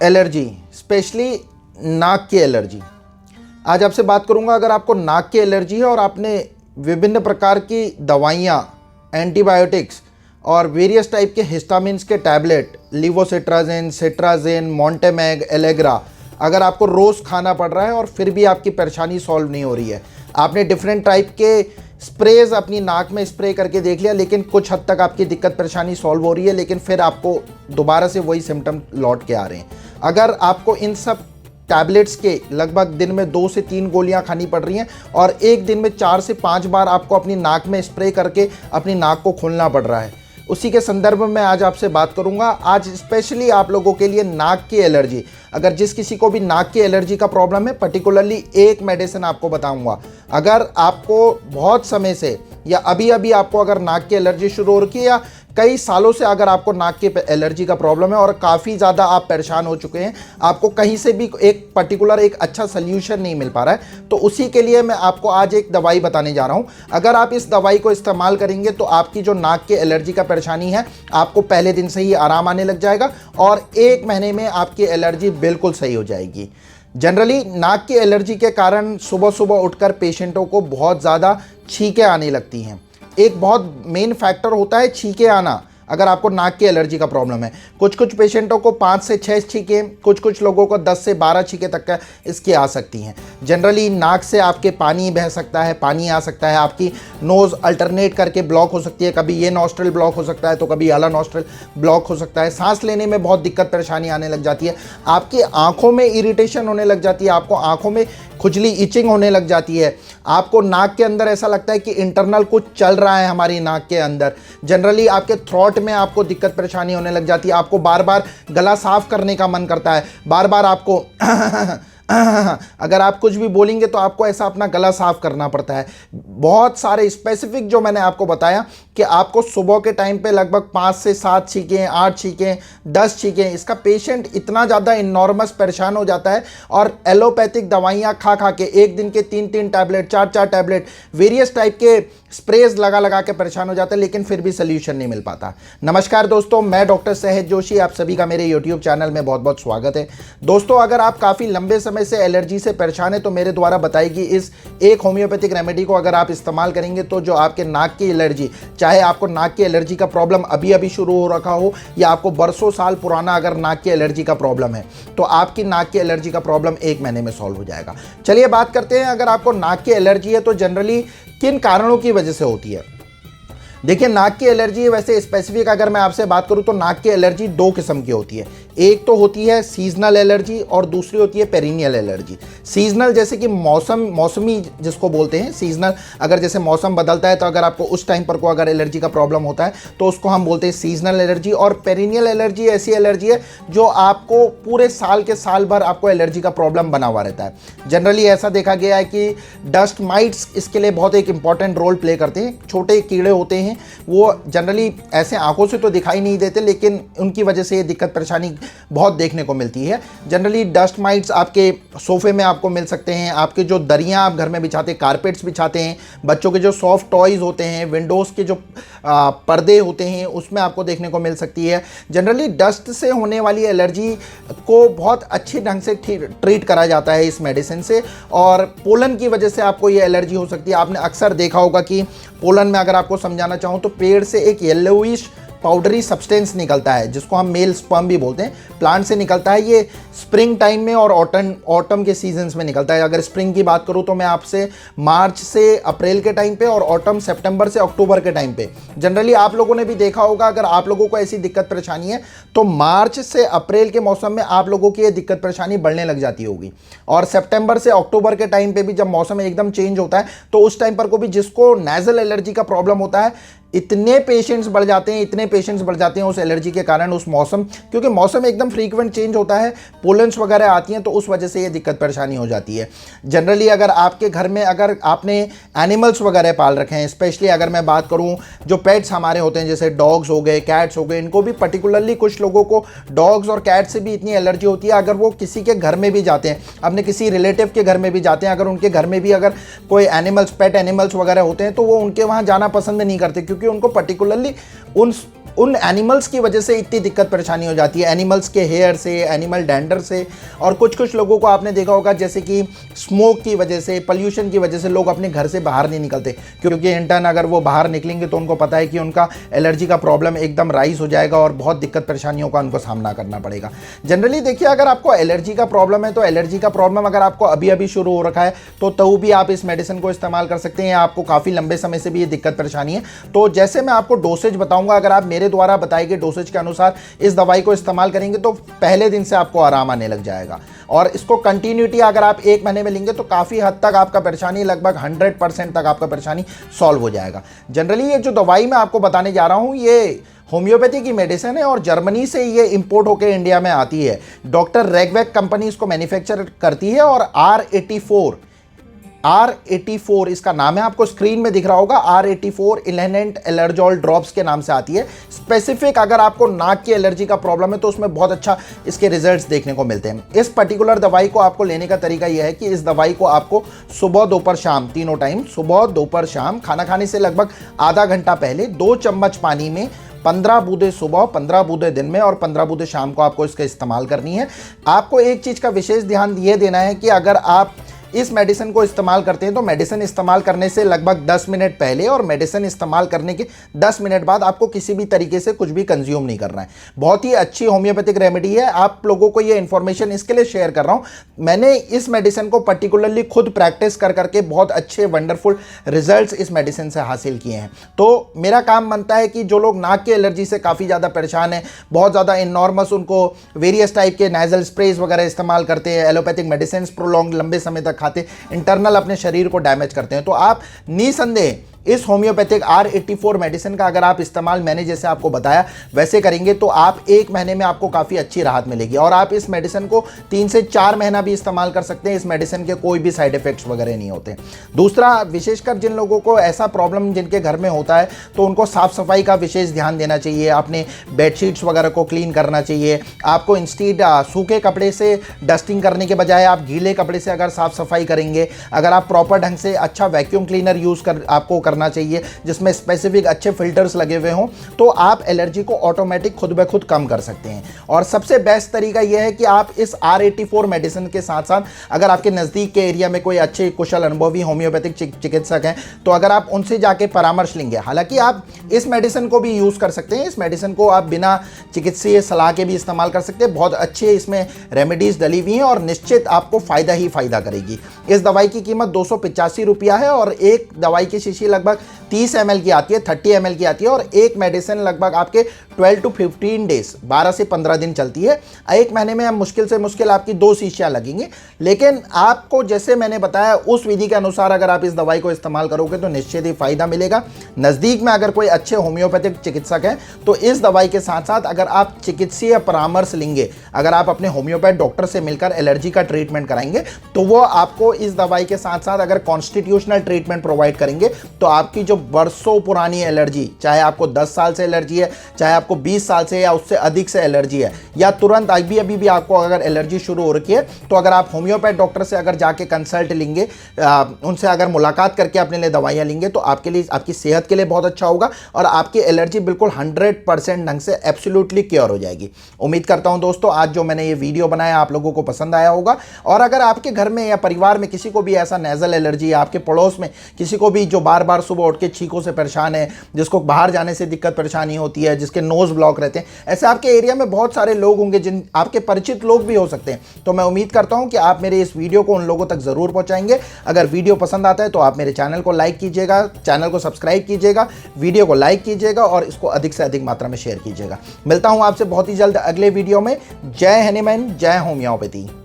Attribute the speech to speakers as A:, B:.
A: Allergy, specially नाक की allergy. आज आपसे बात करूंगा, अगर आपको नाक की एलर्जी है और आपने विभिन्न प्रकार की दवाइयाँ, एंटीबायोटिक्स और वेरियस टाइप के हिस्टामिन्स के टैबलेट, लिवोसिट्राजिन, सिट्राजिन, मोंटेमैग, एलेग्रा, अगर आपको रोज़ खाना पड़ रहा है और फिर भी आपकी परेशानी सॉल्व नहीं हो रही है, आपने डिफरेंट टाइप के स्प्रेज अपनी नाक में स्प्रे करके देख लिया, लेकिन कुछ हद तक आपकी दिक्कत परेशानी सॉल्व हो रही है, लेकिन फिर आपको दोबारा से वही सिम्टम लौट के आ रहे हैं। अगर आपको इन सब टैबलेट्स के लगभग दिन में 2 से 3 गोलियां खानी पड़ रही हैं और एक दिन में 4 से 5 बार आपको अपनी नाक में स्प्रे करके अपनी नाक को खोलना पड़ रहा है, उसी के संदर्भ में आज आपसे बात करूंगा। आज स्पेशली आप लोगों के लिए नाक की एलर्जी, अगर जिस किसी को भी नाक की एलर्जी का प्रॉब्लम है, पर्टिकुलरली एक मेडिसिन आपको बताऊंगा। अगर आपको बहुत समय से या अभी अभी आपको अगर नाक की एलर्जी शुरू हो रखी है या कई सालों से अगर आपको नाक की एलर्जी का प्रॉब्लम है और काफ़ी ज़्यादा आप परेशान हो चुके हैं, आपको कहीं से भी एक अच्छा सल्यूशन नहीं मिल पा रहा है, तो उसी के लिए मैं आपको आज एक दवाई बताने जा रहा हूं। अगर आप इस दवाई को इस्तेमाल करेंगे तो आपकी जो नाक की एलर्जी का परेशानी है, आपको पहले दिन से ही आराम आने लग जाएगा और 1 महीने में आपकी एलर्जी बिल्कुल सही हो जाएगी। जनरली नाक की एलर्जी के कारण सुबह सुबह उठकर पेशेंटों को बहुत ज़्यादा छींकें आने लगती हैं। एक बहुत मेन फैक्टर होता है छींकें आना। अगर आपको नाक की एलर्जी का प्रॉब्लम है, कुछ पेशेंटों को 5 से 6 छींकें, कुछ लोगों को 10 से 12 छींकें तक का इसकी आ सकती हैं। जनरली नाक से आपके पानी बह सकता है, पानी आ सकता है, आपकी नोज़ अल्टरनेट करके ब्लॉक हो सकती है, कभी ये नॉस्ट्रल ब्लॉक हो सकता है तो कभी अला नॉस्ट्रल ब्लॉक हो सकता है, सांस लेने में बहुत दिक्कत परेशानी आने लग जाती है, आपकी आंखों में इरिटेशन होने लग जाती है, आपको आंखों में खुजली, इचिंग होने लग जाती है, आपको नाक के अंदर ऐसा लगता है कि इंटरनल कुछ चल रहा है हमारी नाक के अंदर। जनरली आपके थ्रोट में आपको दिक्कत परेशानी होने लग जाती है, आपको बार बार गला साफ करने का मन करता है, बार बार आपको अगर आप कुछ भी बोलेंगे तो आपको ऐसा अपना गला साफ करना पड़ता है। बहुत सारे स्पेसिफिक जो मैंने आपको बताया कि आपको सुबह के टाइम पे लगभग 5 से 7 छींकें, 8 छींकें, 10 छींकें, इसका पेशेंट इतना ज़्यादा इनॉर्मस परेशान हो जाता है और एलोपैथिक दवाइयाँ खा खा के एक दिन के 3-3 टैबलेट, 4-4 टैबलेट, वेरियस टाइप के स्प्रेज लगा के परेशान हो जाता है, लेकिन फिर भी सोल्यूशन नहीं मिल पाता। नमस्कार दोस्तों, मैं डॉक्टर सहज जोशी, आप सभी का मेरे यूट्यूब चैनल में बहुत बहुत स्वागत है। दोस्तों, अगर आप काफ़ी लंबे समय से एलर्जी से परेशान है तो मेरे द्वारा बताई गई इस एक होम्योपैथिक रेमेडी को अगर आप इस्तेमाल करेंगे तो जो आपके नाक की एलर्जी, चाहे आपको नाक की एलर्जी का प्रॉब्लम अभी अभी शुरू हो रखा हो या आपको बरसों साल पुराना अगर नाक की एलर्जी का प्रॉब्लम है, तो आपकी नाक की एलर्जी का प्रॉब्लम 1 महीने में सॉल्व हो जाएगा। चलिए बात करते हैं, अगर आपको नाक की एलर्जी है तो जनरली किन कारणों की वजह से होती है। देखिए, नाक की एलर्जी वैसे स्पेसिफिक अगर मैं आपसे बात करूं तो नाक की एलर्जी 2 किस्म की होती है। एक तो होती है सीजनल एलर्जी और दूसरी होती है पेरिनियल एलर्जी। सीजनल जैसे कि मौसमी जिसको बोलते हैं, सीजनल अगर जैसे मौसम बदलता है तो अगर आपको उस टाइम पर को अगर एलर्जी का प्रॉब्लम होता है तो उसको हम बोलते हैं सीजनल एलर्जी। और पेरिनियल एलर्जी ऐसी एलर्जी है जो आपको पूरे साल के साल भर आपको एलर्जी का प्रॉब्लम बना हुआ रहता है। जनरली ऐसा देखा गया है कि डस्ट माइट्स इसके लिए बहुत एक इंपॉर्टेंट रोल प्ले करते हैं। छोटे कीड़े होते हैं, वो जनरली ऐसे आंखों से तो दिखाई नहीं देते, लेकिन उनकी वजह से ये दिक्कत परेशानी बहुत देखने को मिलती है। जनरली डस्ट माइट्स आपके सोफे में आपको मिल सकते हैं, आपके जो दरियां आप घर में बिछाते हैं, कारपेट्स बिछाते हैं, बच्चों के जो सॉफ्ट टॉयज़ होते हैं, विंडोज़ के जो पर्दे होते हैं, उसमें आपको देखने को मिल सकती है। जनरली डस्ट से होने वाली एलर्जी को बहुत अच्छे ढंग से ट्रीट करा जाता है इस मेडिसिन से, और पोलन की वजह से आपको ये एलर्जी हो सकती है। आपने अक्सर देखा होगा कि पोलन में अगर आपको समझाना चाहूँ तो पेड़ से एक येलोइश पाउडरी सब्सटेंस निकलता है जिसको हम मेल स्पर्म भी बोलते हैं, प्लांट से निकलता है। ये स्प्रिंग टाइम में और ऑटम के सीजन्स में निकलता है। अगर स्प्रिंग की बात करूं तो मैं आपसे मार्च से अप्रैल के टाइम पे और ऑटम सितंबर से अक्टूबर के टाइम पे, जनरली आप लोगों ने भी देखा होगा, अगर आप लोगों को ऐसी दिक्कत परेशानी है तो मार्च से अप्रैल के मौसम में आप लोगों की ये दिक्कत परेशानी बढ़ने लग जाती होगी। और सितंबर से अक्टूबर के टाइम पे भी जब मौसम एकदम चेंज होता है तो उस टाइम पर को भी जिसको नेजल एलर्जी का प्रॉब्लम होता है, इतने पेशेंट्स बढ़ जाते हैं उस एलर्जी के कारण, उस मौसम, क्योंकि मौसम एकदम फ्रीक्वेंट चेंज होता है, पोलन्स वगैरह आती हैं तो उस वजह से ये दिक्कत परेशानी हो जाती है। जनरली अगर आपके घर में अगर आपने एनिमल्स वगैरह पाल रखे हैं, स्पेशली अगर मैं बात करूं जो पेट्स हमारे होते हैं जैसे डॉग्स हो गए, कैट्स हो गए, इनको भी पर्टिकुलरली कुछ लोगों को डॉग्स और कैट से भी इतनी एलर्जी होती है। अगर वो किसी के घर में भी जाते हैं, अपने किसी रिलेटिव के घर में भी जाते हैं, अगर उनके घर में भी अगर कोई एनिमल्स, पेट एनिमल्स वगैरह होते हैं तो वो उनके वहाँ जाना पसंद नहीं करते, क्योंकि उनको पर्टिकुलरली उन उन एनिमल्स की वजह से इतनी दिक्कत परेशानी हो जाती है, एनिमल्स के हेयर से, एनिमल डैंडर से। और कुछ लोगों को आपने देखा होगा जैसे कि स्मोक की वजह से, पॉल्यूशन की वजह से लोग अपने घर से बाहर नहीं निकलते, क्योंकि इंटर्न अगर वो बाहर निकलेंगे तो उनको पता है कि उनका एलर्जी का प्रॉब्लम एकदम राइज हो जाएगा और बहुत दिक्कत परेशानियों का उनको सामना करना पड़ेगा। जनरली देखिए, अगर आपको एलर्जी का प्रॉब्लम है तो एलर्जी का प्रॉब्लम अगर आपको अभी अभी शुरू हो रखा है तो भी आप इस मेडिसिन को इस्तेमाल कर सकते हैं, या आपको काफ़ी लंबे समय से भी ये दिक्कत परेशानी है तो जैसे मैं आपको डोसेज बताऊंगा, अगर आप मेरे द्वारा बताए गए डोसेज के अनुसार इस दवाई को इस्तेमाल करेंगे तो पहले दिन से आपको आराम आने लग जाएगा। और इसको कंटिन्यूटी अगर आप 1 महीने में लेंगे तो काफ़ी हद तक आपका परेशानी, लगभग 100% तक आपका परेशानी सॉल्व हो जाएगा। जनरली ये जो दवाई मैं आपको बताने जा रहा हूँ ये होम्योपैथी की मेडिसिन है और जर्मनी से ये इंपोर्ट होकर इंडिया में आती है। डॉक्टर रेगवैक कंपनी इसको मैन्युफैक्चर करती है और R84 इसका नाम है, आपको स्क्रीन में दिख रहा होगा। R84 इलेनेंट एलर्जॉल ड्रॉप्स के नाम से आती है। स्पेसिफिक अगर आपको नाक की एलर्जी का प्रॉब्लम है तो उसमें बहुत अच्छा इसके रिजल्ट्स देखने को मिलते हैं। इस पर्टिकुलर दवाई को आपको लेने का तरीका यह है कि इस दवाई को आपको सुबह, दोपहर, शाम, तीनों टाइम, सुबह, दोपहर, शाम, खाना खाने से लगभग आधा घंटा पहले 2 चम्मच पानी में 15 बूंदें सुबह, 15 बूंदें दिन में और 15 बूंदें शाम को आपको इसका इस्तेमाल करनी है। आपको एक चीज़ का विशेष ध्यान ये देना है कि अगर आप इस मेडिसिन को इस्तेमाल करते हैं तो मेडिसिन इस्तेमाल करने से लगभग 10 मिनट पहले और मेडिसिन इस्तेमाल करने के 10 मिनट बाद आपको किसी भी तरीके से कुछ भी कंज्यूम नहीं करना है। बहुत ही अच्छी होम्योपैथिक रेमेडी है। आप लोगों को ये इन्फॉर्मेशन इसके लिए शेयर कर रहा हूँ, मैंने इस मेडिसिन को पर्टिकुलरली खुद प्रैक्टिस कर करके बहुत अच्छे वंडरफुल रिजल्ट्स इस मेडिसिन से हासिल किए हैं। तो मेरा काम बनता है कि जो लोग नाक की एलर्जी से काफ़ी ज़्यादा परेशान हैं, बहुत ज़्यादा इनॉर्मस, उनको वेरियस टाइप के नेजल स्प्रेज वगैरह इस्तेमाल करते हैं, एलोपैथिक मेडिसिन प्रोलॉन्ग लंबे समय तक खाते, इंटरनल अपने शरीर को डैमेज करते हैं, तो आप निसंदेह इस होम्योपैथिक R84 मेडिसिन का अगर आप इस्तेमाल मैंने जैसे आपको बताया वैसे करेंगे तो आप 1 महीने में आपको काफ़ी अच्छी राहत मिलेगी। और आप इस मेडिसिन को 3 से 4 महीना भी इस्तेमाल कर सकते हैं। इस मेडिसिन के कोई भी साइड इफेक्ट्स वगैरह नहीं होते। दूसरा, विशेषकर जिन लोगों को ऐसा प्रॉब्लम जिनके घर में होता है तो उनको साफ़ सफाई का विशेष ध्यान देना चाहिए। अपने बेडशीट्स वगैरह को क्लीन करना चाहिए। आपको इंस्टीड सूखे कपड़े से डस्टिंग करने के बजाय आप गीले कपड़े से अगर साफ़ सफाई करेंगे, अगर आप प्रॉपर ढंग से अच्छा वैक्यूम क्लीनर आपको करना चाहिए जिसमें स्पेसिफिक अच्छे फिल्टर्स लगे हुए हों, तो आप एलर्जी को ऑटोमेटिक खुद ब खुद कम कर सकते हैं। और सबसे बेस्ट तरीका यह है कि आप इस R84 मेडिसिन के साथ साथ अगर आपके नज़दीक के एरिया में कोई अच्छे कुशल अनुभवी होम्योपैथिक चिकित्सक हैं तो अगर आप उनसे जाके परामर्श लेंगे, हालांकि आप इस मेडिसिन को भी यूज़ कर सकते हैं। इस मेडिसिन को आप बिना चिकित्सीय सलाह के भी इस्तेमाल कर सकते हैं। बहुत अच्छे इसमें रेमेडीज़ डली हुई हैं और निश्चित आपको फ़ायदा ही फ़ायदा करेगी। इस दवाई की कीमत 285 रुपया है और एक दवाई की शीशी लगभग 30 ml की आती है, 30 ml की आती है और एक मेडिसिन लगभग आपके 12 to 15 डेज, 12 से 15 दिन चलती है। 1 महीने में मुश्किल से मुश्किल आपकी 2 शीशियाँ लगेंगी। लेकिन आपको जैसे मैंने बताया उस विधि के अनुसार अगर आप इस दवाई को इस्तेमाल करोगे तो निश्चित ही फायदा मिलेगा। नज़दीक में अगर कोई अच्छे होम्योपैथिक चिकित्सक हैं तो इस दवाई के साथ साथ अगर आप चिकित्सीय परामर्श लेंगे, अगर आप अपने होम्योपैथ डॉक्टर से मिलकर एलर्जी का ट्रीटमेंट कराएंगे तो वो आपको इस दवाई के साथ साथ अगर कॉन्स्टिट्यूशनल ट्रीटमेंट प्रोवाइड करेंगे तो आपकी जो बरसों पुरानी एलर्जी, चाहे आपको 10 साल से एलर्जी है, चाहे आपको 20 साल से या उससे अधिक से एलर्जी है, या तुरंत अभी भी आपको अगर एलर्जी शुरू हो रखी है, तो अगर आप होम्योपैथ डॉक्टर से अगर जाके कंसल्ट लेंगे, उनसे अगर मुलाकात करके अपने लिए दवाइयाँ लेंगे तो आपके लिए, आपकी सेहत के लिए बहुत अच्छा होगा और आपकी एलर्जी बिल्कुल 100% ढंग से एब्सोल्युटली क्योर हो जाएगी। उम्मीद करता हूँ दोस्तों आज जो मैंने ये वीडियो बनाया आप लोगों को पसंद आया होगा। और अगर आपके घर में या परिवार में किसी को भी ऐसा नेजल एलर्जी है, आपके पड़ोस में किसी को भी जो बार बार सुबह उठ के छींकों से परेशान है, जिसको बाहर जाने से दिक्कत परेशानी होती है, जिसके नोज ब्लॉक रहते हैं, ऐसे आपके एरिया में बहुत सारे लोग होंगे, जिन आपके परिचित लोग भी हो सकते हैं। तो मैं उम्मीद करता हूं कि आप मेरे इस वीडियो को उन लोगों तक जरूर पहुंचाएंगे। अगर वीडियो पसंद आता है तो आप मेरे चैनल को लाइक कीजिएगा, चैनल को सब्सक्राइब कीजिएगा, वीडियो को लाइक कीजिएगा और इसको अधिक से अधिक मात्रा में शेयर कीजिएगा। मिलता हूं आपसे बहुत ही जल्द अगले वीडियो में। जय हनुमान, जय होम्योपैथी।